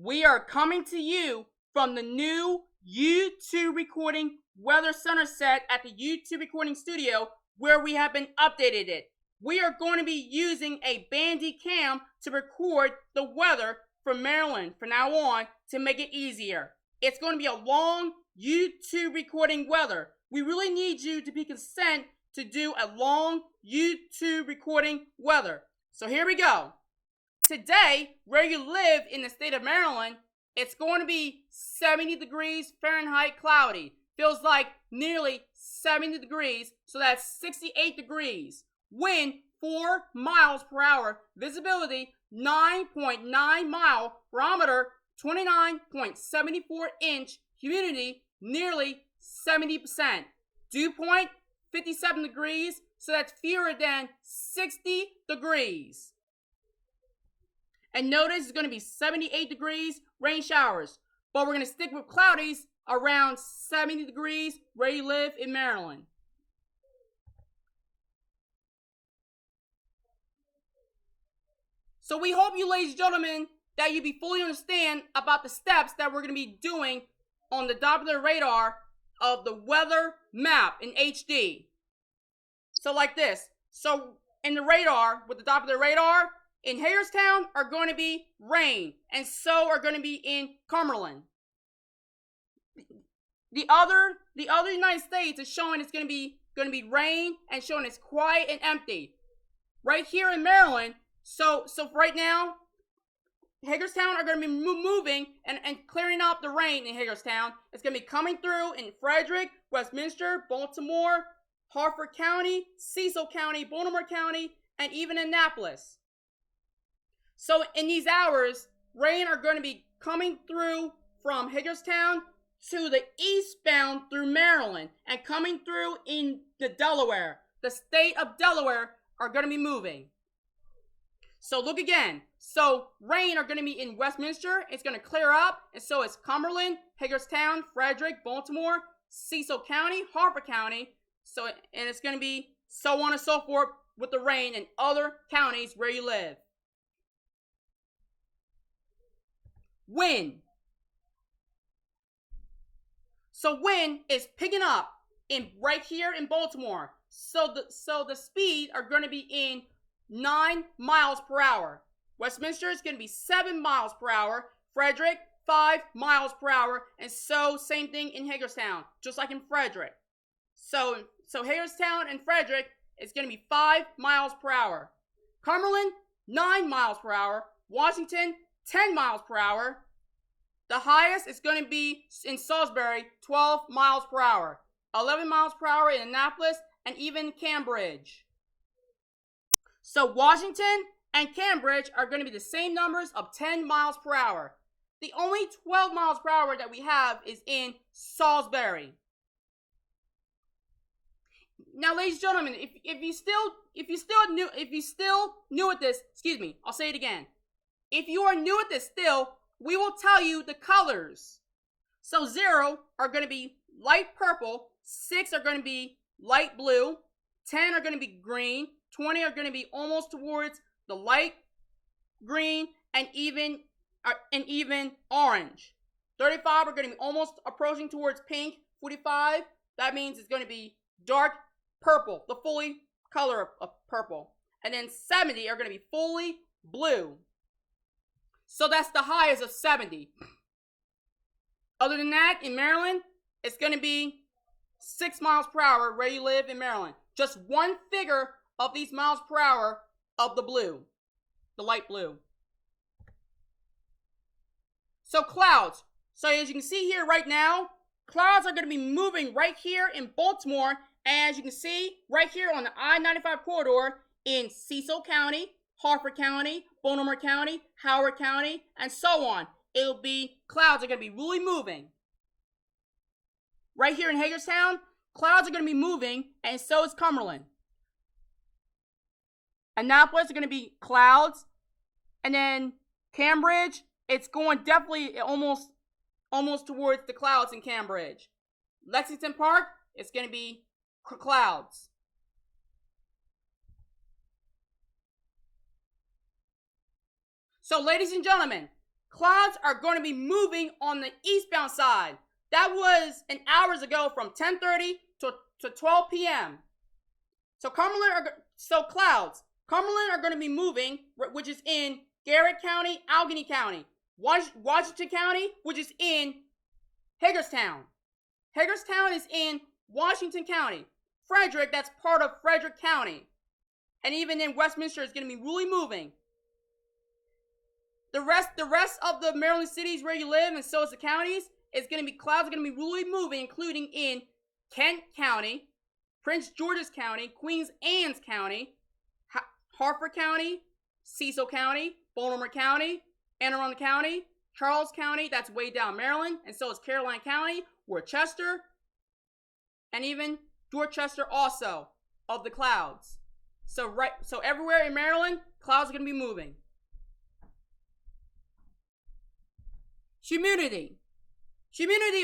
We are coming to you from the new YouTube recording Weather Center set at the YouTube recording studio where we have been updated it. We are going to be using a bandy cam to record the weather for Maryland from now on to make it easier. It's going to be a long YouTube recording weather. We really need you to be consent to do a long YouTube recording weather. So here we go. Today, where you live in the state of Maryland, it's going to be 70 degrees Fahrenheit cloudy. Feels like nearly 70 degrees, so that's 68 degrees. Wind 4 miles per hour. Visibility 9.9 mile. Barometer 29.74 inch. Humidity nearly 70%. Dew point 57 degrees, so that's fewer than 60 degrees. And notice it's going to be 78 degrees, rain showers. But we're going to stick with cloudies around 70 degrees where you live in Maryland. So we hope you, ladies and gentlemen, that you be fully understand about the steps that we're going to be doing on the Doppler radar of the weather map in HD. So like this. So in the radar, with the Doppler radar, in Hagerstown are going to be rain, and so are going to be in Cumberland. The other United States is showing it's going to be rain and showing it's quiet and empty. Right here in Maryland, so right now, Hagerstown are going to be moving and clearing up the rain in Hagerstown. It's going to be coming through in Frederick, Westminster, Baltimore, Harford County, Cecil County, Baltimore County, and even Annapolis. So in these hours, rain are going to be coming through from Hagerstown to the eastbound through Maryland and coming through in the Delaware. The state of Delaware are going to be moving. So look again. So rain are going to be in Westminster. It's going to clear up. And so it's Cumberland, Hagerstown, Frederick, Baltimore, Cecil County, Harford County. So, and it's going to be so on and so forth with the rain in other counties where you live. Wind. So wind is picking up in right here in Baltimore. So the speed are going to be in 9 miles per hour. Westminster is going to be 7 miles per hour. Frederick 5 miles per hour, and so same thing in Hagerstown, just like in Frederick. So Hagerstown and Frederick is going to be 5 miles per hour. Cumberland 9 miles per hour. Washington 10 miles per hour. The highest is going to be in Salisbury, 12 miles per hour. 11 miles per hour in Annapolis and even Cambridge. So Washington and Cambridge are going to be the same numbers of 10 miles per hour. The only 12 miles per hour that we have is in Salisbury. Now, ladies and gentlemen, if you still new at this, excuse me, I'll say it again. If you are new at this still, we will tell you the colors. So 0 are going to be light purple, 6 are going to be light blue, 10 are going to be green, 20 are going to be almost towards the light green and even orange. 35 are going to be almost approaching towards pink. 45, that means it's going to be dark purple, the fully color of purple. And then 70 are going to be fully blue. So that's the highest of 70. Other than that, in Maryland, it's going to be 6 miles per hour where you live in Maryland. Just one figure of these miles per hour of the blue, the light blue. So clouds. So as you can see here right now, clouds are going to be moving right here in Baltimore. And as you can see right here on the I-95 corridor in Cecil County, Harford County, Baltimore County, Howard County, and so on. It'll be, clouds are going to be really moving. Right here in Hagerstown, clouds are going to be moving, and so is Cumberland. Annapolis are going to be clouds, and then Cambridge, it's going definitely almost towards the clouds in Cambridge. Lexington Park, it's going to be clouds. So, ladies and gentlemen, clouds are going to be moving on the eastbound side. That was an hours ago from 10:30 to 12 p.m. So clouds. Cumberland are going to be moving, which is in Garrett County, Allegheny County. Washington County, which is in Hagerstown. Hagerstown is in Washington County. Frederick, that's part of Frederick County. And even in Westminster, is going to be really moving. The rest of the Maryland cities where you live, and so is the counties, clouds are going to be really moving, including in Kent County, Prince George's County, Queens Anne's County, Harford County, Cecil County, Baltimore County, Anne Arundel County, Charles County, that's way down Maryland, and so is Caroline County, Worcester, and even Dorchester also of the clouds. So everywhere in Maryland, clouds are going to be moving. Humidity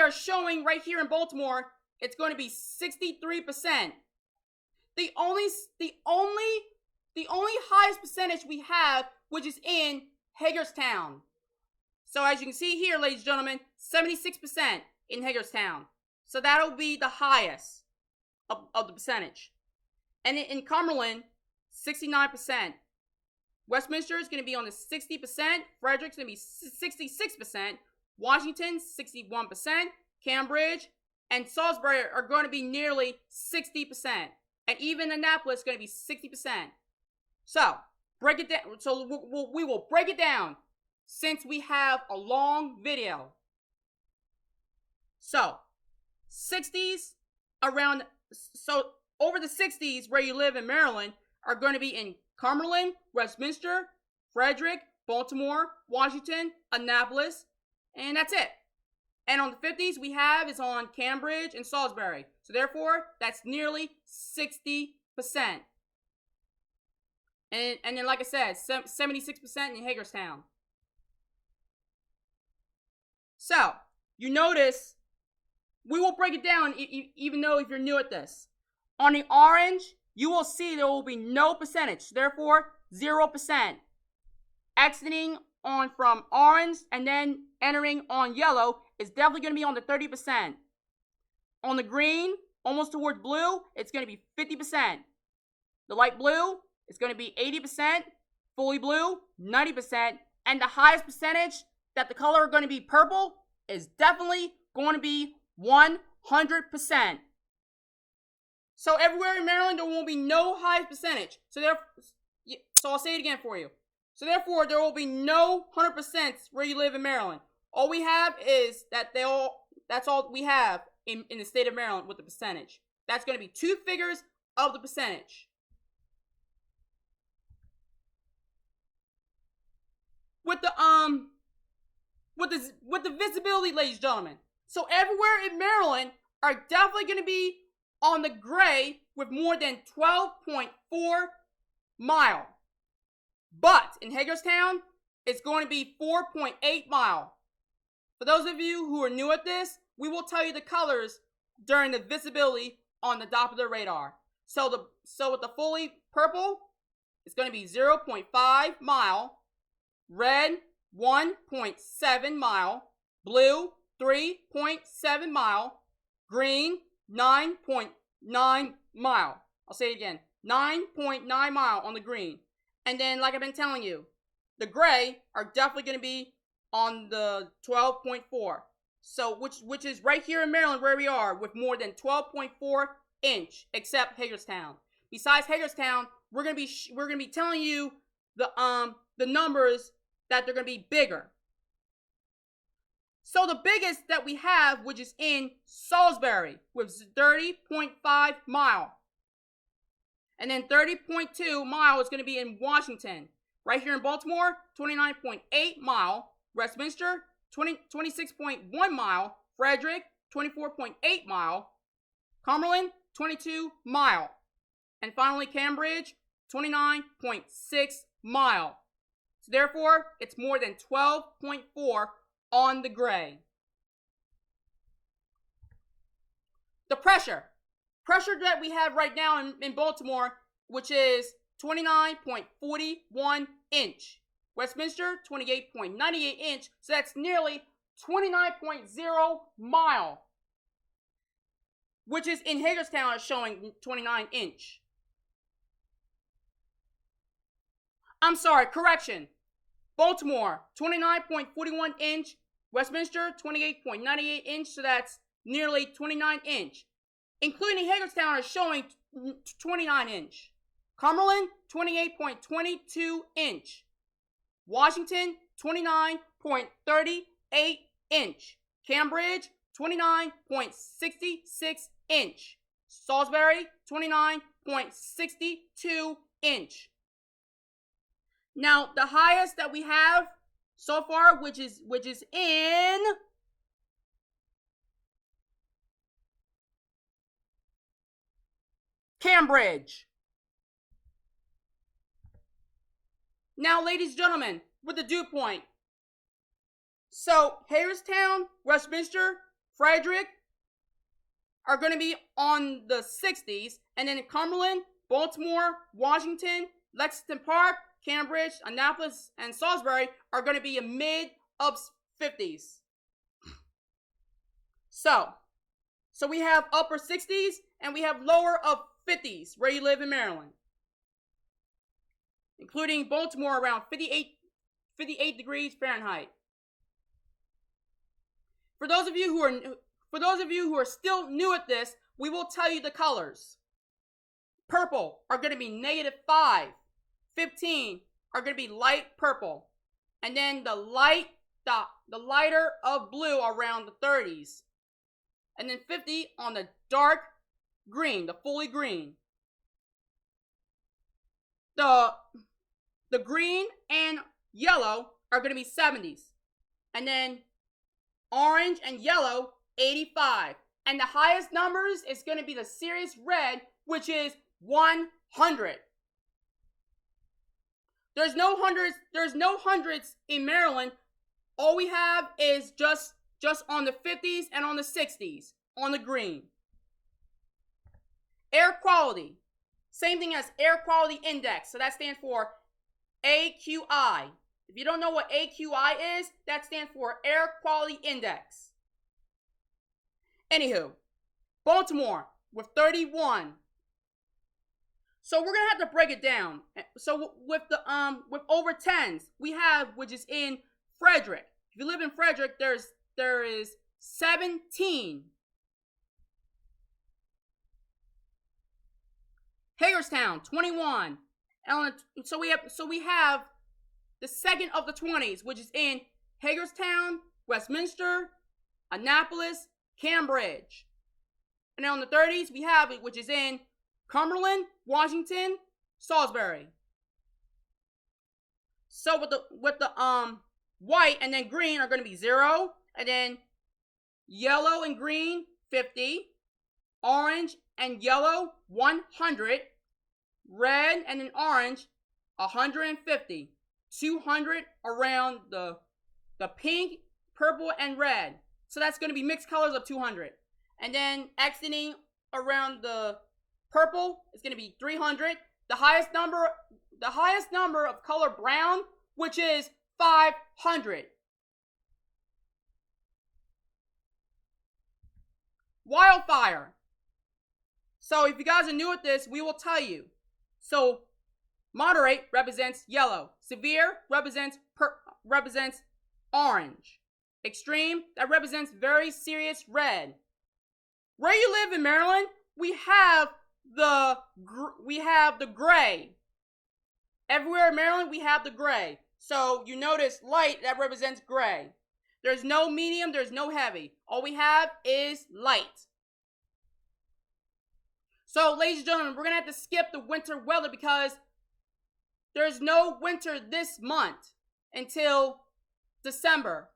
are showing right here in Baltimore. It's going to be 63%. The only highest percentage we have, which is in Hagerstown. So as you can see here, ladies and gentlemen, 76% in Hagerstown. So that'll be the highest of the percentage. And in Cumberland, 69%. Westminster is going to be on the 60%. Frederick's going to be 66%. Washington, 61%. Cambridge and Salisbury are going to be nearly 60%. And even Annapolis is going to be 60%. So, break it down. So we will break it down since we have a long video. So, 60s around, so over the 60s where you live in Maryland are going to be in Cumberland, Westminster, Frederick, Baltimore, Washington, Annapolis, and that's it. And on the 50s we have is on Cambridge and Salisbury. So therefore, that's nearly 60%. And then, like I said, 76% in Hagerstown. So, you notice, we will break it down even though if you're new at this. On the orange, you will see there will be no percentage. Therefore, 0%. Exiting on from orange and then entering on yellow is definitely going to be on the 30%. On the green, almost towards blue, it's going to be 50%. The light blue, it's going to be 80%, fully blue, 90%, and the highest percentage that the color are going to be purple is definitely going to be 100%. So everywhere in Maryland, there will be no highest percentage. So I'll say it again for you. So therefore, there will be no 100% where you live in Maryland. All we have is that's all we have in the state of Maryland with the percentage. That's going to be two figures of the percentage. With the visibility, ladies and gentlemen. So everywhere in Maryland are definitely going to be on the gray with more than 12.4 mile. But in Hagerstown, it's going to be 4.8 mile. For those of you who are new at this, we will tell you the colors during the visibility on the Doppler radar. So with the fully purple, it's going to be 0.5 mile. Red, 1.7 mile. Blue, 3.7 mile. Green, 9.9 mile. I'll say it again. 9.9 mile on the green. And then, like I've been telling you, the gray are definitely going to be on the 12.4. So, which is right here in Maryland where we are with more than 12.4 inch, except Hagerstown. Besides Hagerstown, we're gonna be telling you the numbers that they're gonna be bigger. So the biggest that we have, which is in Salisbury, with 30.5 mile. And then 30.2 mile is going to be in Washington. Right here in Baltimore, 29.8 mile. Westminster, 26.1 mile. Frederick, 24.8 mile. Cumberland, 22 mile. And finally, Cambridge, 29.6 mile. So therefore, it's more than 12.4 on the gray. The pressure that we have right now in Baltimore, which is 29.41 inch, Westminster, 28.98 inch, so that's nearly 29.0 mile, which is in Hagerstown is showing 29 inch. I'm sorry, correction. Baltimore, 29.41 inch, Westminster, 28.98 inch, so that's nearly 29 inch. Including Hagerstown is showing 29 inch. Cumberland, 28.22 inch. Washington, 29.38 inch. Cambridge, 29.66 inch. Salisbury, 29.62 inch. Now, the highest that we have so far, which is in Cambridge. Now, ladies and gentlemen, with the dew point. So, Hagerstown, Westminster, Frederick are going to be on the 60s, and then in Cumberland, Baltimore, Washington, Lexington Park, Cambridge, Annapolis, and Salisbury are going to be a mid-up 50s. So we have upper 60s and we have lower of 50s where you live in Maryland, including Baltimore around 58 degrees Fahrenheit. For those of you who are still new at this, we will tell you the colors. Purple are going to be -5. 15 are going to be light purple. And then the lighter of blue around the 30s. And then 50 on the dark green, the fully green. The green and yellow are going to be 70s. And then orange and yellow, 85. And the highest numbers is going to be the serious red, which is 100. There's no hundreds in Maryland. All we have is just on the 50s and on the 60s on the green. Air quality. Same thing as air quality index. So that stands for AQI. If you don't know what AQI is, that stands for air quality index. Anywho, Baltimore with 31. So we're gonna have to break it down. So with over 10s, we have, which is in Frederick. If you live in Frederick, there is 17. Hagerstown, 21. So we have the second of the 20s, which is in Hagerstown, Westminster, Annapolis, Cambridge. And then on the 30s, we have it, which is in Cumberland, Washington, Salisbury. So with the white and then green are going to be 0, and then yellow and green 50, orange and yellow 100, red and then orange 150, 200 around the pink, purple, and red. So that's going to be mixed colors of 200, and then exiting around the purple is going to be 300. The highest number of color brown, which is 500. Wildfire. So if you guys are new at this, we will tell you. So moderate represents yellow. Severe represents orange. Extreme, that represents very serious red. Where you live in Maryland, we have the gray. Everywhere in Maryland, we have the gray. So you notice light, that represents gray. There's no medium, there's no heavy. All we have is light. So, ladies and gentlemen, we're going to have to skip the winter weather because there's no winter this month until December.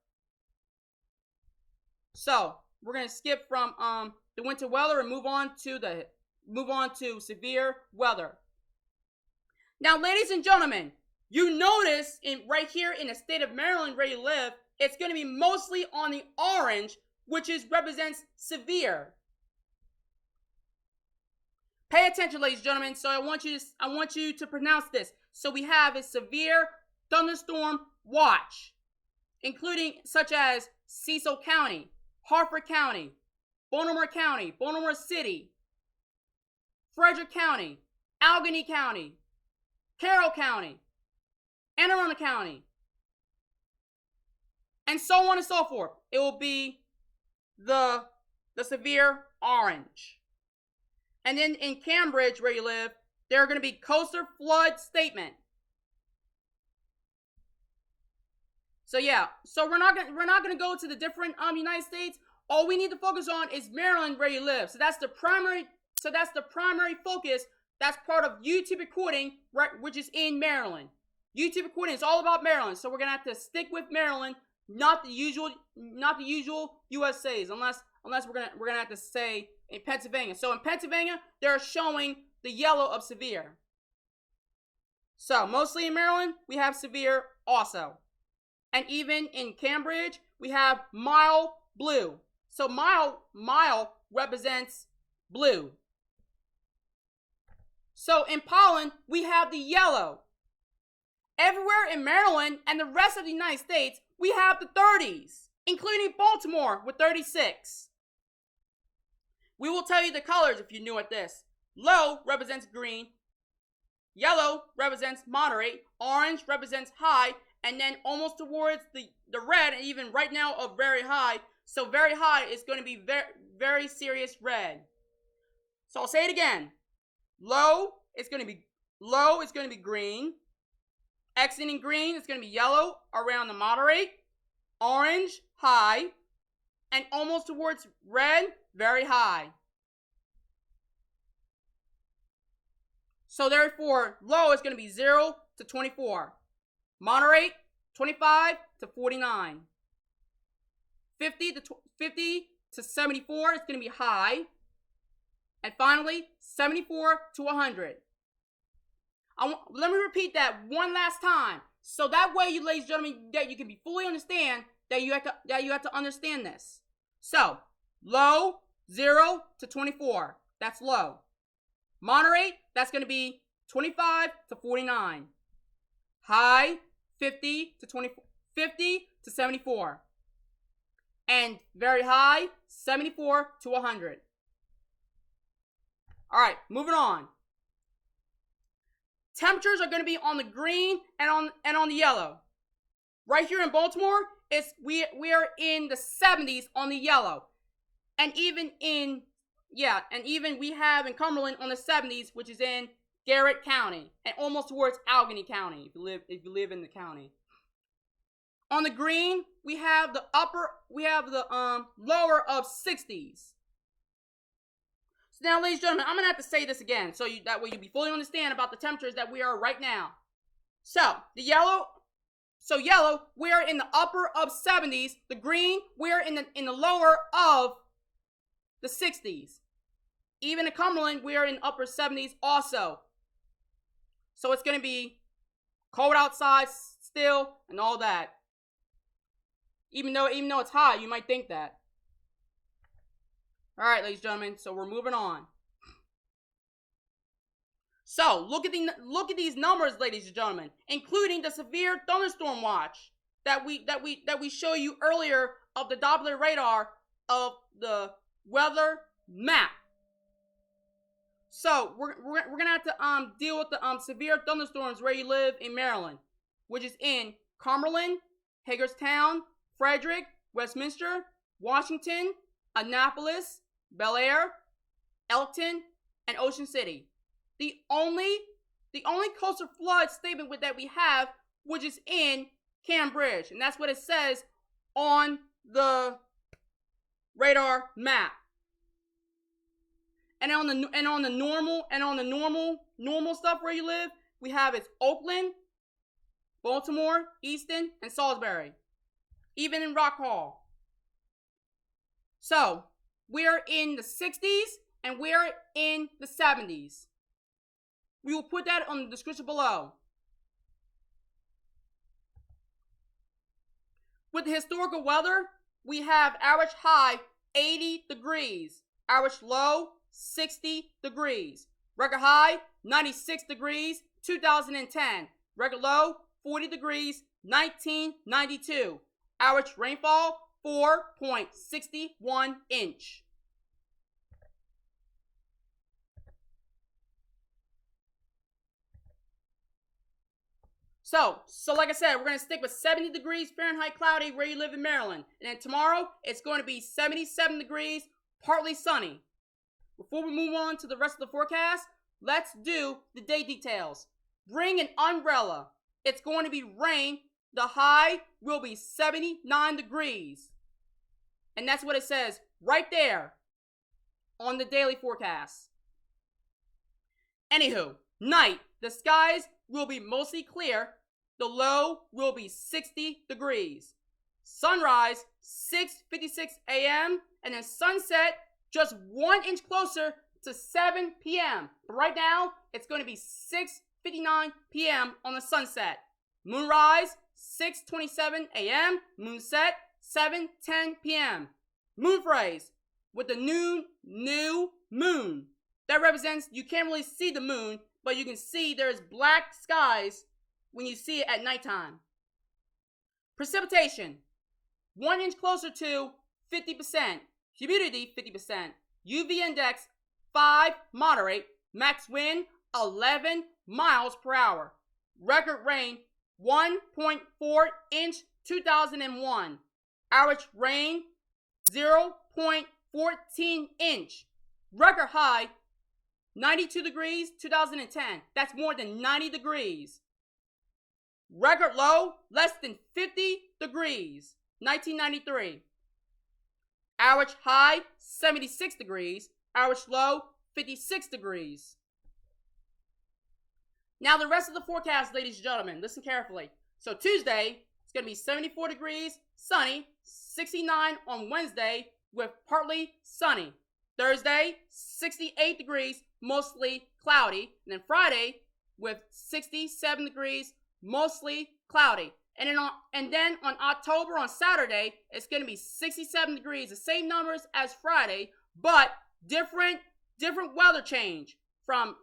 So, we're going to skip from the winter weather and move on to severe weather. Now, ladies and gentlemen, you notice right here in the state of Maryland where you live, it's going to be mostly on the orange, which represents severe. Pay attention, ladies and gentlemen. So I want you to pronounce this. So we have a severe thunderstorm watch, including such as Cecil County, Harford County, Baltimore County, Baltimore City, Frederick County, Allegheny County, Carroll County, Anne Arundel County, and so on and so forth. It will be the severe orange. And then in Cambridge, where you live, there are going to be coastal flood statement. So yeah, so we're not gonna go to the different United States. All we need to focus on is Maryland, where you live. So that's the primary focus. That's part of YouTube recording, which is in Maryland. YouTube recording is all about Maryland, so we're gonna have to stick with Maryland, not the usual USAs, unless we're gonna have to say in Pennsylvania. So in Pennsylvania, they're showing the yellow of severe. So mostly in Maryland, we have severe also. And even in Cambridge, we have mild blue. So mild represents blue. So in pollen, we have the yellow. Everywhere in Maryland and the rest of the United States, we have the 30s, including Baltimore with 36. We will tell you the colors if you're new at this. Low represents green. Yellow represents moderate. Orange represents high. And then almost towards the red, and even right now of very high. So very high is going to be very, very serious red. So I'll say it again. Low is going to be green. Exiting green is going to be yellow around the moderate. Orange, high. And almost towards red, very high. So therefore, low is going to be 0 to 24. Moderate, 25 to 49. 50 to 74 is going to be high. And finally, 74 to 100. Let me repeat that one last time. So that way, you ladies and gentlemen, that you can be fully understand that you have to understand this. So, low, 0 to 24. That's low. Moderate, that's going to be 25 to 49. High, 50 to 74. And very high, 74 to 100. All right, moving on. Temperatures are going to be on the green and on the yellow. Right here in Baltimore, we are in the 70s on the yellow. And even we have in Cumberland on the 70s, which is in Garrett County, and almost towards Allegheny County, if you live in the county. On the green, we have the lower of 60s. So now, ladies and gentlemen, I'm gonna have to say this again, that way you be fully understand about the temperatures that we are right now. So yellow, we are in the upper of 70s. The green, we are in the lower of the 60s. Even in Cumberland, we are in the upper 70s also. So it's going to be cold outside still and all that. Even though it's hot, you might think that. All right, ladies and gentlemen, so we're moving on. So look at these numbers, ladies and gentlemen, including the severe thunderstorm watch that we show you earlier of the Doppler radar of the weather map. So we're gonna have to deal with the severe thunderstorms where you live in Maryland, which is in Cumberland, Hagerstown, Frederick, Westminster, Washington, Annapolis, Bel Air, Elkton, and Ocean City. The only coastal flood statement that we have, which is in Cambridge, and that's what it says on the radar map. And on the normal stuff where you live, we have it's Oakland, Baltimore, Easton, and Salisbury. Even in Rock Hall. So we're in the 60s and we're in the 70s. We will put that on the description below. With the historical weather, we have average high 80 degrees, average low 60 degrees, record high 96 degrees, 2010, record low 40 degrees, 1992. Average rainfall, 4.61 inch. So like I said, we're going to stick with 70 degrees Fahrenheit cloudy where you live in Maryland. And then tomorrow, it's going to be 77 degrees, partly sunny. Before we move on to the rest of the forecast, let's do the day details. Bring an umbrella. It's going to be rain. The high will be 79 degrees. And that's what it says right there on the daily forecast. Anywho, night, the skies will be mostly clear. The low will be 60 degrees. Sunrise, 6:56 a.m. and then sunset just 1 inch closer to 7 p.m. But right now, it's going to be 6:59 p.m. on the sunset. Moonrise, 6:27 a.m. Moonset, 7:10 p.m. Moon phase with the new moon. That represents you can't really see the moon, but you can see there's black skies when you see it at nighttime. Precipitation, 1 inch closer to 50%. Humidity, 50%. UV index, 5, moderate. Max wind, 11 miles per hour. Record rain, 1.4 inch, 2001. Average rain, 0.14 inch. Record high, 92 degrees, 2010. That's more than 90 degrees. Record low, less than 50 degrees, 1993. Average high, 76 degrees. Average low, 56 degrees. Now the rest of the forecast, ladies and gentlemen, listen carefully. So Tuesday, it's going to be 74 degrees, sunny, 69 on Wednesday with partly sunny. Thursday, 68 degrees, mostly cloudy. And then Friday with 67 degrees, mostly cloudy. And then on October, on Saturday, it's going to be 67 degrees, the same numbers as Friday, but different weather change from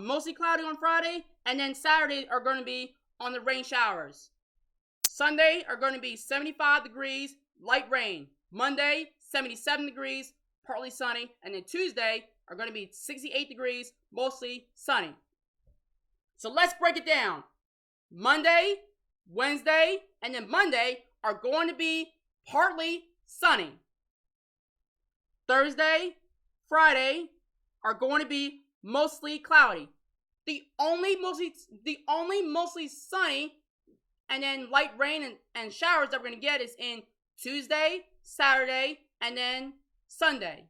mostly cloudy on Friday, and then Saturday are going to be on the rain showers. Sunday are going to be 75 degrees, light rain. Monday, 77 degrees, partly sunny. And then Tuesday are going to be 68 degrees, mostly sunny. So let's break it down. Monday, Wednesday, and then Monday are going to be partly sunny. Thursday, Friday are going to be mostly cloudy. The only mostly sunny and then light rain and showers that we're going to get is in Tuesday, Saturday, and then Sunday.